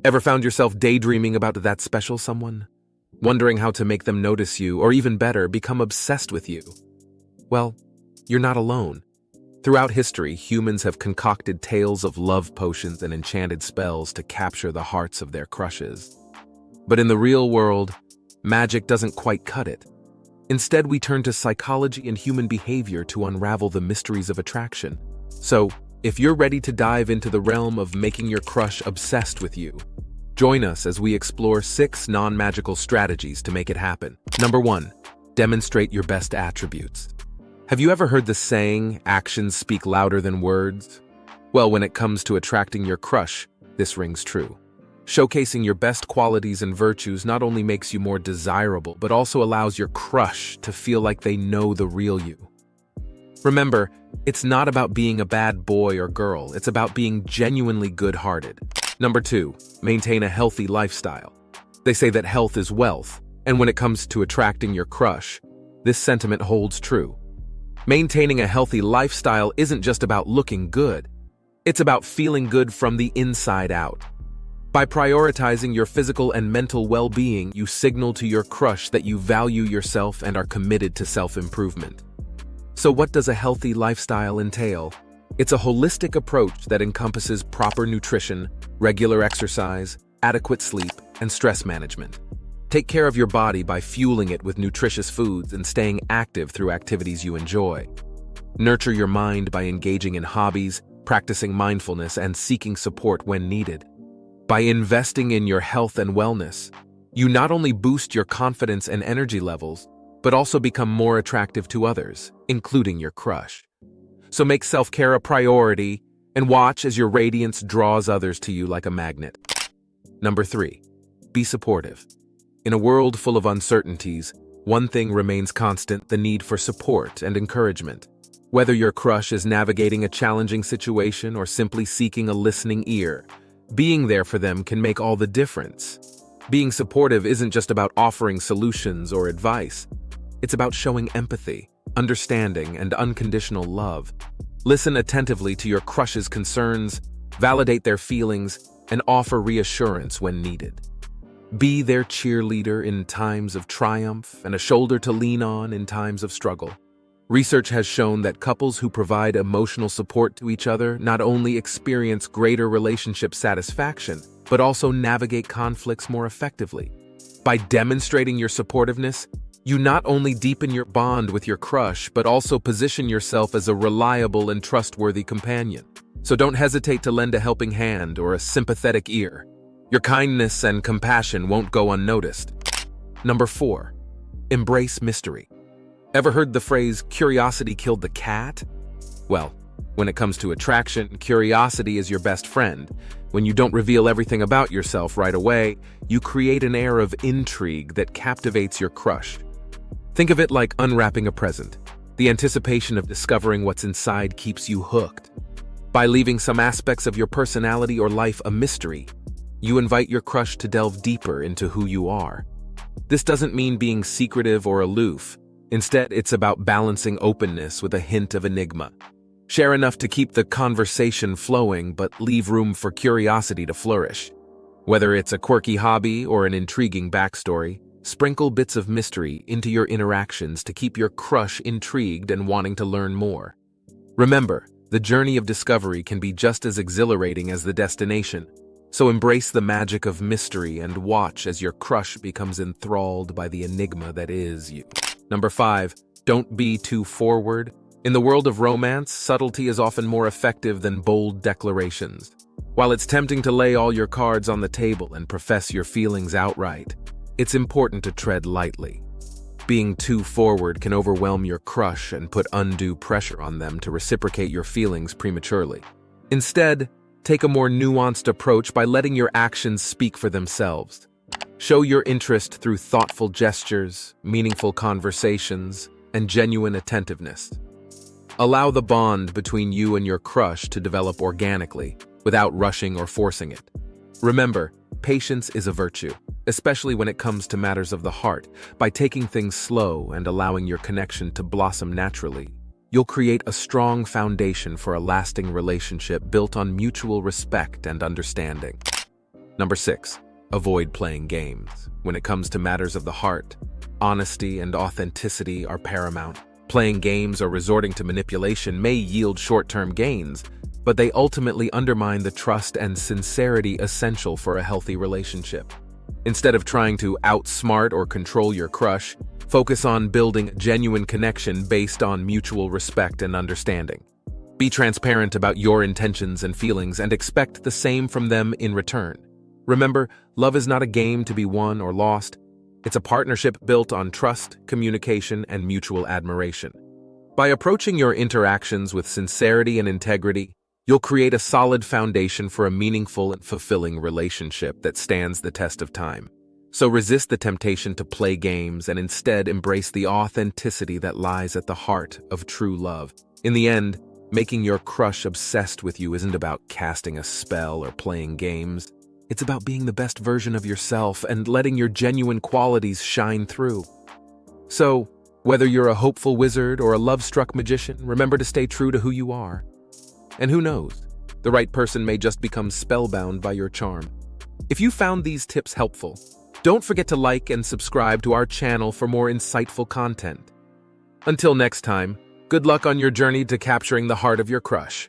Ever found yourself daydreaming about that special someone? Wondering how to make them notice you, or even better, become obsessed with you? Well, you're not alone. Throughout history, humans have concocted tales of love potions and enchanted spells to capture the hearts of their crushes. But in the real world, magic doesn't quite cut it. Instead, we turn to psychology and human behavior to unravel the mysteries of attraction. So, if you're ready to dive into the realm of making your crush obsessed with you, join us as we explore 6 non-magical strategies to make it happen. Number 1. Demonstrate your best attributes. Have you ever heard the saying, actions speak louder than words? Well, when it comes to attracting your crush, this rings true. Showcasing your best qualities and virtues not only makes you more desirable, but also allows your crush to feel like they know the real you. Remember, it's not about being a bad boy or girl, it's about being genuinely good-hearted. Number 2, maintain a healthy lifestyle. They say that health is wealth, and when it comes to attracting your crush, this sentiment holds true. Maintaining a healthy lifestyle isn't just about looking good, it's about feeling good from the inside out. By prioritizing your physical and mental well-being, you signal to your crush that you value yourself and are committed to self-improvement. So what does a healthy lifestyle entail? It's a holistic approach that encompasses proper nutrition, regular exercise, adequate sleep, and stress management. Take care of your body by fueling it with nutritious foods and staying active through activities you enjoy. Nurture your mind by engaging in hobbies, practicing mindfulness, and seeking support when needed. By investing in your health and wellness, you not only boost your confidence and energy levels, but also become more attractive to others, including your crush. So make self-care a priority and watch as your radiance draws others to you like a magnet. Number 3, be supportive. In a world full of uncertainties, one thing remains constant: the need for support and encouragement. Whether your crush is navigating a challenging situation or simply seeking a listening ear, being there for them can make all the difference. Being supportive isn't just about offering solutions or advice. It's about showing empathy, understanding, and unconditional love. Listen attentively to your crush's concerns, validate their feelings, and offer reassurance when needed. Be their cheerleader in times of triumph and a shoulder to lean on in times of struggle. Research has shown that couples who provide emotional support to each other not only experience greater relationship satisfaction, but also navigate conflicts more effectively. By demonstrating your supportiveness, you not only deepen your bond with your crush, but also position yourself as a reliable and trustworthy companion. So don't hesitate to lend a helping hand or a sympathetic ear. Your kindness and compassion won't go unnoticed. Number 4, embrace mystery. Ever heard the phrase, curiosity killed the cat? Well, when it comes to attraction, curiosity is your best friend. When you don't reveal everything about yourself right away, you create an air of intrigue that captivates your crush. Think of it like unwrapping a present. The anticipation of discovering what's inside keeps you hooked. By leaving some aspects of your personality or life a mystery, you invite your crush to delve deeper into who you are. This doesn't mean being secretive or aloof. Instead, it's about balancing openness with a hint of enigma. Share enough to keep the conversation flowing, but leave room for curiosity to flourish. Whether it's a quirky hobby or an intriguing backstory, sprinkle bits of mystery into your interactions to keep your crush intrigued and wanting to learn more. Remember, the journey of discovery can be just as exhilarating as the destination, so embrace the magic of mystery and watch as your crush becomes enthralled by the enigma that is you. Number 5, don't be too forward. In the world of romance, subtlety is often more effective than bold declarations. While it's tempting to lay all your cards on the table and profess your feelings outright, it's important to tread lightly. Being too forward can overwhelm your crush and put undue pressure on them to reciprocate your feelings prematurely. Instead, take a more nuanced approach by letting your actions speak for themselves. Show your interest through thoughtful gestures, meaningful conversations, and genuine attentiveness. Allow the bond between you and your crush to develop organically, without rushing or forcing it. Remember, patience is a virtue, especially when it comes to matters of the heart. By taking things slow and allowing your connection to blossom naturally, you'll create a strong foundation for a lasting relationship built on mutual respect and understanding. Number 6. Avoid playing games. When it comes to matters of the heart, honesty and authenticity are paramount. Playing games or resorting to manipulation may yield short-term gains, but they ultimately undermine the trust and sincerity essential for a healthy relationship. Instead of trying to outsmart or control your crush, focus on building genuine connection based on mutual respect and understanding. Be transparent about your intentions and feelings and expect the same from them in return. Remember, love is not a game to be won or lost. It's a partnership built on trust, communication, and mutual admiration. By approaching your interactions with sincerity and integrity, you'll create a solid foundation for a meaningful and fulfilling relationship that stands the test of time. So resist the temptation to play games and instead embrace the authenticity that lies at the heart of true love. In the end, making your crush obsessed with you isn't about casting a spell or playing games. It's about being the best version of yourself and letting your genuine qualities shine through. So, whether you're a hopeful wizard or a love-struck magician, remember to stay true to who you are. And who knows, the right person may just become spellbound by your charm. If you found these tips helpful, don't forget to like and subscribe to our channel for more insightful content. Until next time, good luck on your journey to capturing the heart of your crush.